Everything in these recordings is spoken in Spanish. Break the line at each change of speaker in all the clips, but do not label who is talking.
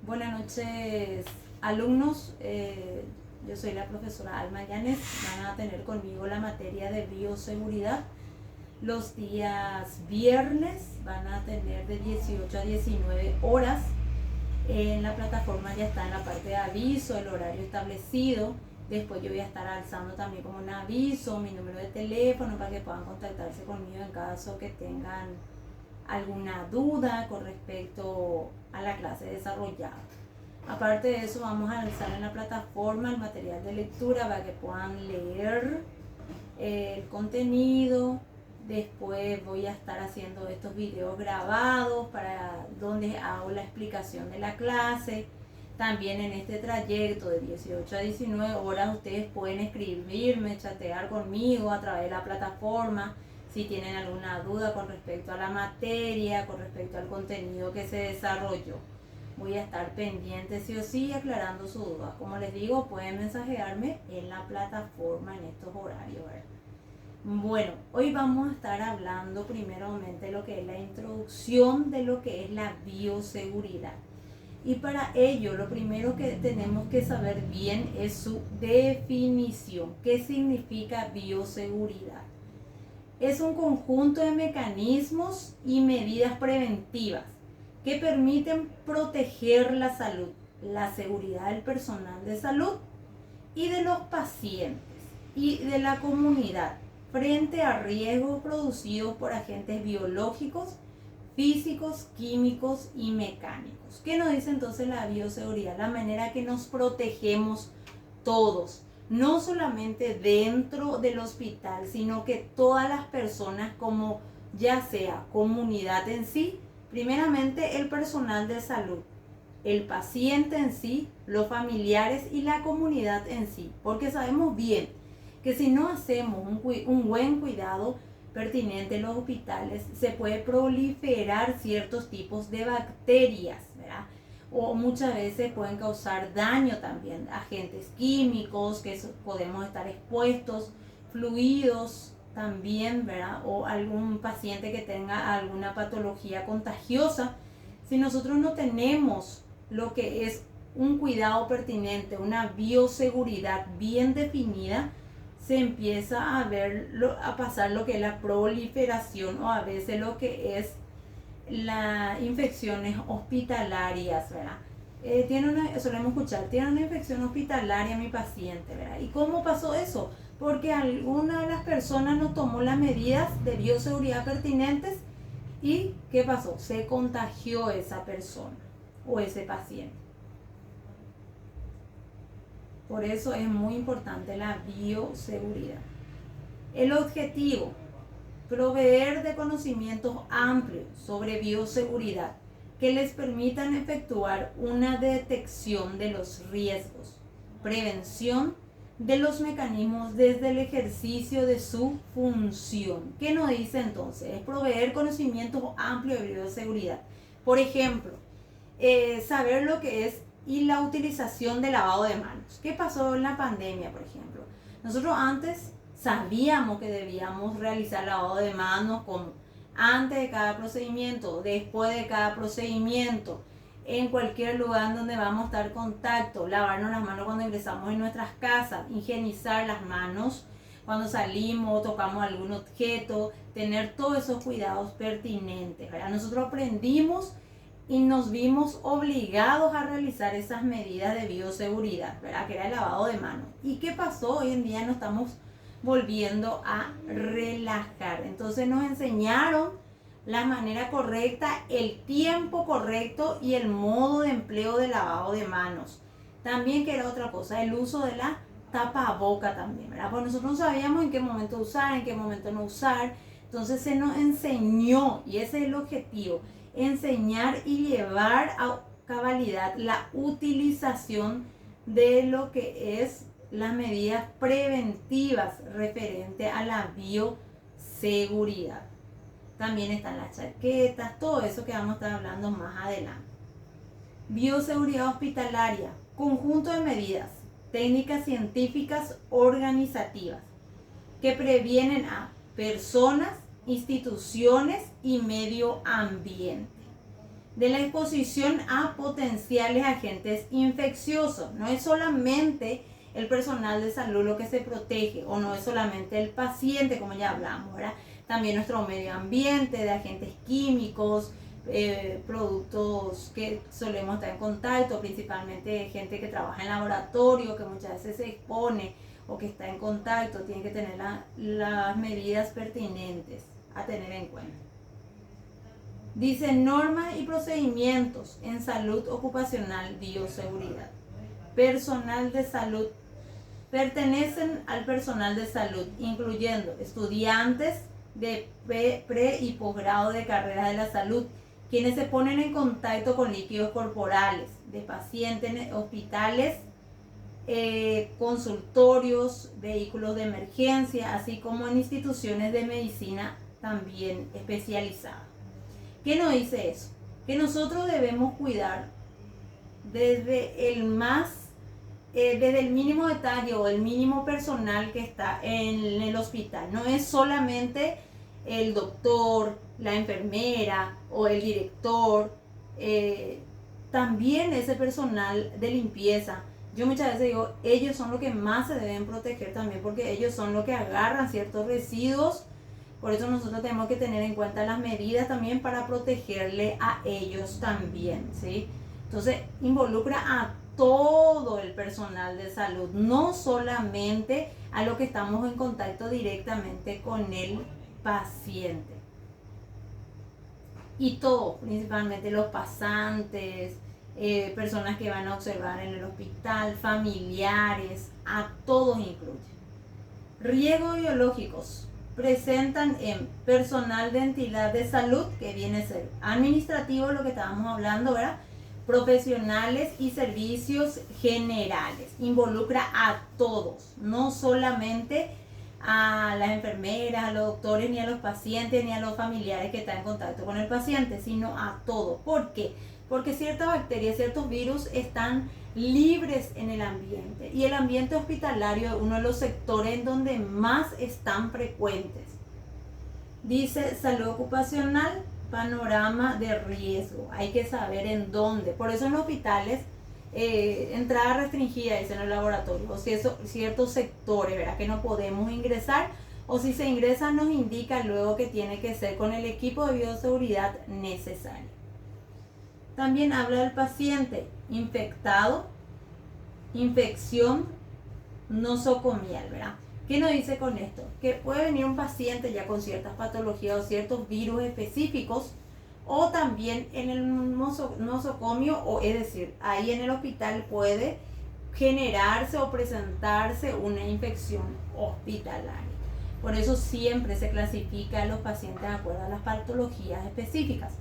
Buenas noches, alumnos. Yo soy la profesora Alma Llanes. Van a tener conmigo la materia de bioseguridad. Los días viernes van a tener de 18 a 19 horas. En la plataforma ya está en la parte de aviso, el horario establecido. Después yo voy a estar alzando también como un aviso, mi número de teléfono para que puedan contactarse conmigo en caso que tengan alguna duda con respecto a la clase desarrollada. Aparte de eso, vamos a alzar en la plataforma el material de lectura para que puedan leer el contenido. Después voy a estar haciendo estos videos grabados para donde hago la explicación de la clase. También en este trayecto de 18 a 19 horas ustedes pueden escribirme, chatear conmigo a través de la plataforma si tienen alguna duda con respecto a la materia, con respecto al contenido que se desarrolló. Voy a estar pendiente sí o sí aclarando sus dudas. Como les digo, pueden mensajearme en la plataforma en estos horarios. Bueno, hoy vamos a estar hablando primeramente de lo que es la introducción de lo que es la bioseguridad. Y para ello, lo primero que tenemos que saber bien es su definición. ¿Qué significa bioseguridad? Es un conjunto de mecanismos y medidas preventivas que permiten proteger la salud, la seguridad del personal de salud y de los pacientes y de la comunidad frente a riesgos producidos por agentes biológicos, físicos, químicos y mecánicos. ¿Qué nos dice entonces la bioseguridad? La manera que nos protegemos todos, no solamente dentro del hospital, sino que todas las personas, como ya sea comunidad en sí, primeramente el personal de salud, el paciente en sí, los familiares y la comunidad en sí, porque sabemos bien que si no hacemos un buen cuidado pertinente en los hospitales, se puede proliferar ciertos tipos de bacterias, ¿verdad? O muchas veces pueden causar daño también, agentes químicos que podemos estar expuestos, fluidos también, ¿verdad? O algún paciente que tenga alguna patología contagiosa. Si nosotros no tenemos lo que es un cuidado pertinente, una bioseguridad bien definida, se empieza a pasar lo que es la proliferación o a veces lo que es las infecciones hospitalarias, ¿verdad? Solemos escuchar, tiene una infección hospitalaria mi paciente, ¿verdad? ¿Y cómo pasó eso? Porque alguna de las personas no tomó las medidas de bioseguridad pertinentes y ¿qué pasó? Se contagió esa persona o ese paciente. Por eso es muy importante la bioseguridad. El objetivo: proveer de conocimientos amplios sobre bioseguridad que les permitan efectuar una detección de los riesgos, prevención de los mecanismos desde el ejercicio de su función. ¿Qué nos dice entonces? Es proveer conocimientos amplios de bioseguridad. Por ejemplo, saber lo que es y la utilización de lavado de manos. ¿Qué pasó en la pandemia, por ejemplo? Nosotros antes sabíamos que debíamos realizar lavado de manos como antes de cada procedimiento, después de cada procedimiento, en cualquier lugar donde vamos a estar en contacto, lavarnos las manos cuando ingresamos en nuestras casas, higienizar las manos cuando salimos, tocamos algún objeto, tener todos esos cuidados pertinentes, ¿verdad? Nosotros aprendimos y nos vimos obligados a realizar esas medidas de bioseguridad, ¿verdad? Que era el lavado de manos. ¿Y qué pasó? Hoy en día nos estamos volviendo a relajar. Entonces nos enseñaron la manera correcta, el tiempo correcto y el modo de empleo del lavado de manos. También que era otra cosa, el uso de la tapaboca también, ¿verdad? Pues nosotros no sabíamos en qué momento usar, en qué momento no usar. Entonces se nos enseñó, y ese es el objetivo, enseñar y llevar a cabalidad la utilización de lo que es las medidas preventivas referente a la bioseguridad. También están las chaquetas, todo eso que vamos a estar hablando más adelante. Bioseguridad hospitalaria, conjunto de medidas, técnicas científicas organizativas que previenen a personas, instituciones y medio ambiente. de la exposición a potenciales agentes infecciosos. No es solamente el personal de salud lo que se protege, o no es solamente el paciente, como ya hablamos, ¿verdad? También nuestro medio ambiente, de agentes químicos, productos que solemos estar en contacto, principalmente gente que trabaja en laboratorio, que muchas veces se expone o que está en contacto, tiene que tener las medidas pertinentes a tener en cuenta. Dice normas y procedimientos en salud ocupacional, bioseguridad. Personal de salud. Pertenecen al personal de salud, incluyendo estudiantes de pre y posgrado de carreras de la salud, quienes se ponen en contacto con líquidos corporales de pacientes en hospitales, consultorios, vehículos de emergencia, así como en instituciones de medicina también especializadas. ¿Qué nos dice eso? Que nosotros debemos cuidar desde el mínimo detalle o el mínimo personal que está en el hospital. No es solamente el doctor, la enfermera o el director, también ese personal de limpieza. Yo muchas veces digo, ellos son los que más se deben proteger también, porque ellos son los que agarran ciertos residuos. Por eso nosotros tenemos que tener en cuenta las medidas también para protegerle a ellos también, ¿sí? Entonces, involucra a todo el personal de salud, no solamente a lo que estamos en contacto directamente con el paciente. Y todo, principalmente los pasantes, personas que van a observar en el hospital, familiares, a todos incluye. Riesgos biológicos presentan en personal de entidad de salud, que viene a ser administrativo, lo que estábamos hablando, ¿verdad? Profesionales y servicios generales. Involucra a todos, no solamente a las enfermeras, a los doctores, ni a los pacientes, ni a los familiares que están en contacto con el paciente, sino a todos. ¿Por qué? Porque ciertas bacterias, ciertos virus están libres en el ambiente, y el ambiente hospitalario es uno de los sectores en donde más están frecuentes. Dice salud ocupacional, panorama de riesgo. Hay que saber en dónde. Por eso en los hospitales, entrada restringida, dice en el laboratorio, o si eso, ciertos sectores, ¿verdad?, que no podemos ingresar, o si se ingresa nos indica luego que tiene que ser con el equipo de bioseguridad necesario. También habla del paciente infectado, infección nosocomial, ¿verdad? ¿Qué nos dice con esto? Que puede venir un paciente ya con ciertas patologías o ciertos virus específicos, o también en el nosocomio, o es decir, ahí en el hospital puede generarse o presentarse una infección hospitalaria. Por eso siempre se clasifica a los pacientes de acuerdo a las patologías específicas,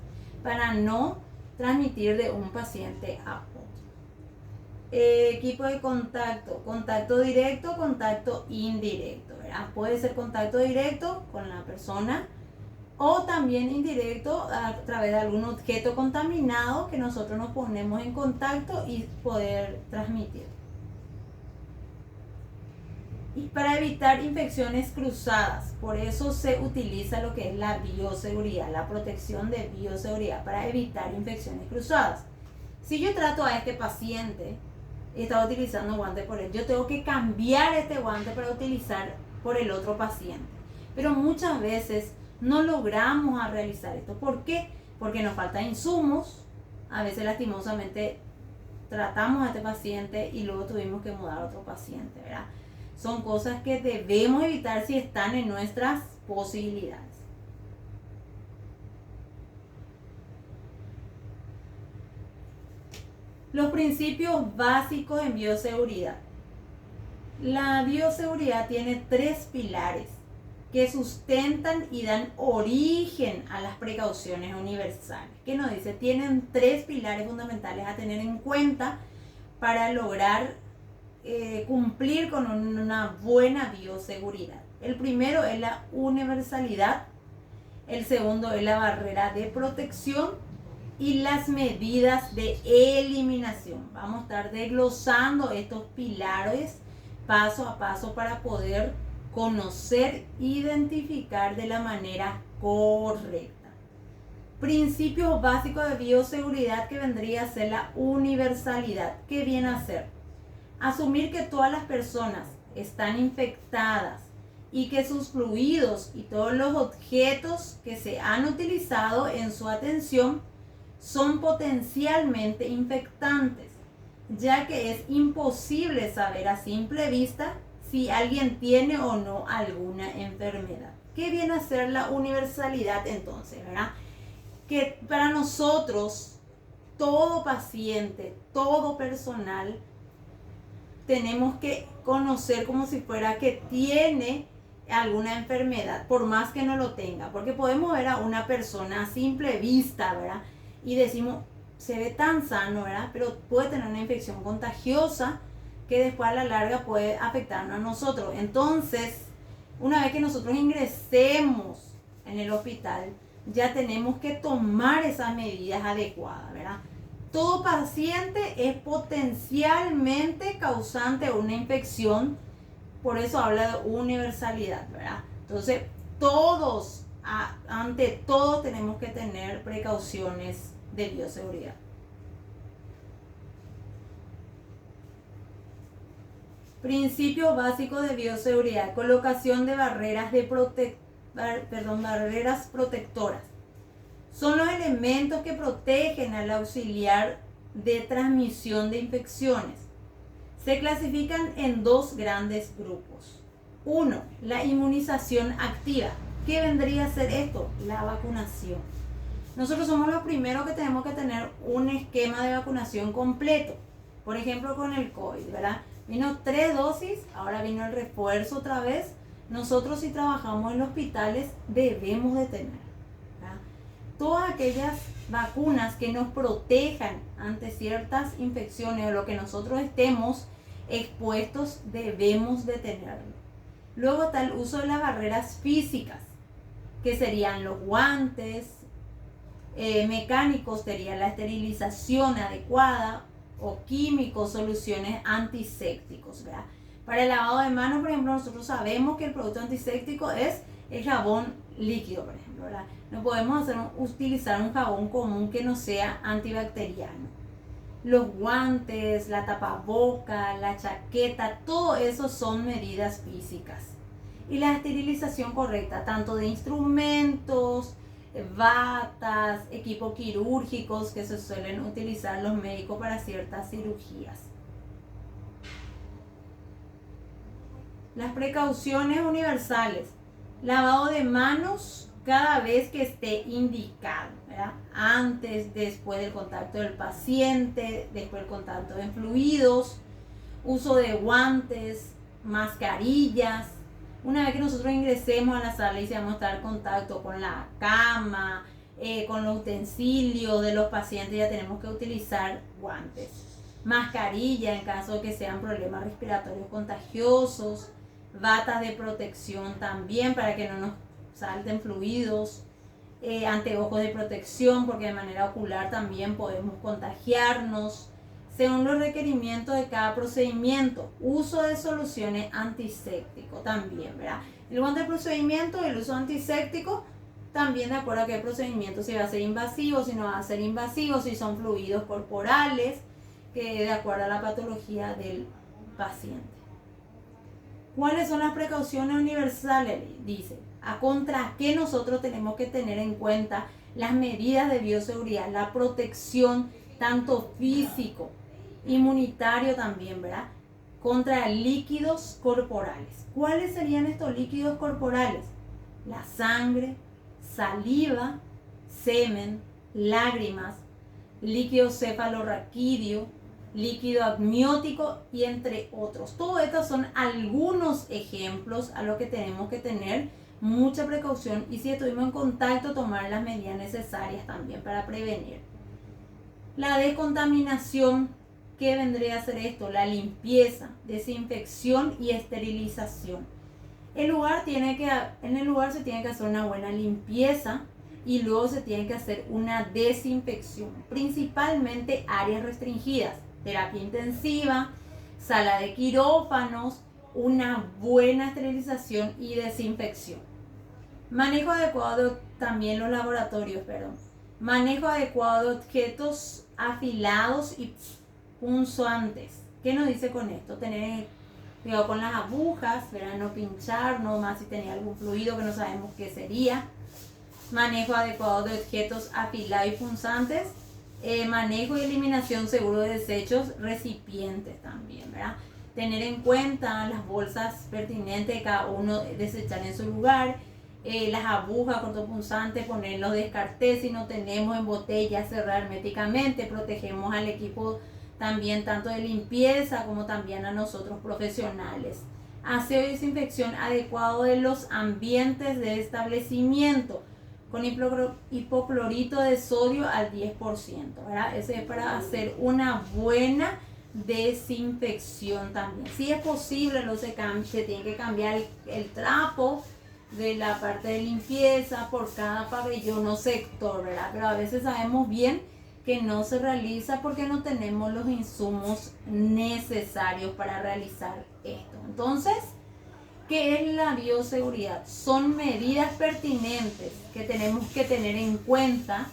para no transmitir de un paciente a otro. Equipo de contacto, contacto directo, contacto indirecto, ¿verdad? Puede ser contacto directo con la persona, o también indirecto a través de algún objeto contaminado que nosotros nos ponemos en contacto y poder transmitir. Y para evitar infecciones cruzadas, por eso se utiliza lo que es la bioseguridad, la protección de bioseguridad, para evitar infecciones cruzadas. Si yo trato a este paciente, estaba utilizando guante por él, yo tengo que cambiar este guante para utilizar por el otro paciente. Pero muchas veces no logramos a realizar esto. ¿Por qué? Porque nos faltan insumos. A veces lastimosamente tratamos a este paciente y luego tuvimos que mudar a otro paciente, ¿verdad? Son cosas que debemos evitar si están en nuestras posibilidades. Los principios básicos en bioseguridad. La bioseguridad tiene 3 pilares que sustentan y dan origen a las precauciones universales. ¿Qué nos dice? Tienen 3 pilares fundamentales a tener en cuenta para lograr cumplir con una buena bioseguridad. El primero es la universalidad, el segundo es la barrera de protección y las medidas de eliminación. Vamos a estar desglosando estos pilares paso a paso para poder conocer, identificar de la manera correcta. Principios básicos de bioseguridad, que vendría a ser la universalidad. ¿Qué viene a ser? Asumir que todas las personas están infectadas y que sus fluidos y todos los objetos que se han utilizado en su atención son potencialmente infectantes, ya que es imposible saber a simple vista si alguien tiene o no alguna enfermedad. ¿Qué viene a ser la universalidad entonces, verdad? Que para nosotros, todo paciente, todo personal, tenemos que conocer como si fuera que tiene alguna enfermedad, por más que no lo tenga, porque podemos ver a una persona a simple vista, ¿verdad? Y decimos, se ve tan sano, ¿verdad? Pero puede tener una infección contagiosa que después a la larga puede afectarnos a nosotros. Entonces, una vez que nosotros ingresemos en el hospital, ya tenemos que tomar esas medidas adecuadas, ¿verdad? Todo paciente es potencialmente causante de una infección, por eso habla de universalidad, ¿verdad? Entonces, todos, ante todo, tenemos que tener precauciones de bioseguridad. Principios básicos de bioseguridad: colocación de barreras barreras protectoras. Son los elementos que protegen al auxiliar de transmisión de infecciones. Se clasifican en dos grandes grupos. Uno, la inmunización activa. ¿Qué vendría a ser esto? La vacunación. Nosotros somos los primeros que tenemos que tener un esquema de vacunación completo. Por ejemplo, con el COVID, ¿verdad? Vino 3 dosis, ahora vino el refuerzo otra vez. Nosotros, si trabajamos en hospitales, debemos de tener, ¿verdad? Todas aquellas vacunas que nos protejan ante ciertas infecciones o lo que nosotros estemos expuestos, debemos de tenerlo. Luego está el uso de las barreras físicas, que serían los guantes, mecánicos sería la esterilización adecuada, o químicos, soluciones antisépticos, ¿verdad? Para el lavado de manos, por ejemplo, nosotros sabemos que el producto antiséptico es el jabón líquido, por ejemplo, ¿verdad? No podemos utilizar un jabón común que no sea antibacteriano. Los guantes, la tapaboca, la chaqueta, todo eso son medidas físicas. Y la esterilización correcta, tanto de instrumentos, batas, equipos quirúrgicos que se suelen utilizar los médicos para ciertas cirugías. Las precauciones universales: lavado de manos cada vez que esté indicado, ¿verdad? Antes, después del contacto del paciente, después del contacto de fluidos, uso de guantes, mascarillas. Una vez que nosotros ingresemos a la sala y si vamos a estar en contacto con la cama, con los utensilios de los pacientes, ya tenemos que utilizar guantes. Mascarilla en caso de que sean problemas respiratorios contagiosos. Batas de protección también para que no nos salten fluidos. Anteojos de protección porque de manera ocular también podemos contagiarnos. Según los requerimientos de cada procedimiento, uso de soluciones antisépticos también, ¿verdad? El guante de procedimiento, el uso antiséptico, también de acuerdo a qué procedimiento, si va a ser invasivo, si no va a ser invasivo, si son fluidos corporales, que de acuerdo a la patología del paciente. ¿Cuáles son las precauciones universales? Dice, ¿a contra qué nosotros tenemos que tener en cuenta las medidas de bioseguridad? La protección tanto físico, inmunitario también, ¿verdad? Contra líquidos corporales. ¿Cuáles serían estos líquidos corporales? La sangre, saliva, semen, lágrimas, líquido cefalorraquídeo, líquido amniótico y entre otros. Todos estos son algunos ejemplos a los que tenemos que tener mucha precaución y si estuvimos en contacto tomar las medidas necesarias también para prevenir. La descontaminación, ¿qué vendría a ser esto? La limpieza, desinfección y esterilización. En el lugar se tiene que hacer una buena limpieza y luego se tiene que hacer una desinfección, principalmente áreas restringidas, terapia intensiva, sala de quirófanos, una buena esterilización y desinfección. Manejo adecuado también los laboratorios, Manejo adecuado de objetos afilados y punzantes. ¿Qué nos dice con esto? Tener cuidado con las agujas, ¿verdad? No pinchar, no más si tenía algún fluido que no sabemos qué sería. Manejo adecuado de objetos afilados y punzantes. Manejo y eliminación seguro de desechos, recipientes también, ¿verdad? Tener en cuenta las bolsas pertinentes de cada uno, desechar en su lugar. Las agujas cortopunzantes, ponerlos descarté. Si no tenemos en botella, cerrar herméticamente. Protegemos al equipo también tanto de limpieza como también a nosotros profesionales. Aseo y desinfección adecuado de los ambientes de establecimiento con hipoclorito de sodio al 10%, ¿verdad? Ese es para hacer una buena desinfección también. Si es posible, se tiene que cambiar el trapo de la parte de limpieza por cada pabellón o sector, ¿verdad? Pero a veces sabemos bien que no se realiza porque no tenemos los insumos necesarios para realizar esto. Entonces, ¿qué es la bioseguridad? Son medidas pertinentes que tenemos que tener en cuenta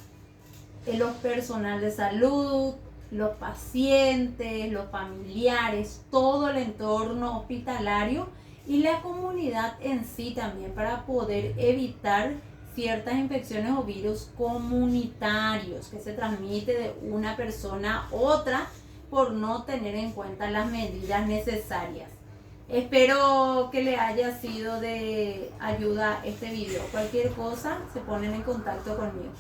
en los personal de salud, los pacientes, los familiares, todo el entorno hospitalario y la comunidad en sí también, para poder evitar ciertas infecciones o virus comunitarios que se transmiten de una persona a otra por no tener en cuenta las medidas necesarias. Espero que le haya sido de ayuda este video. Cualquier cosa se ponen en contacto conmigo.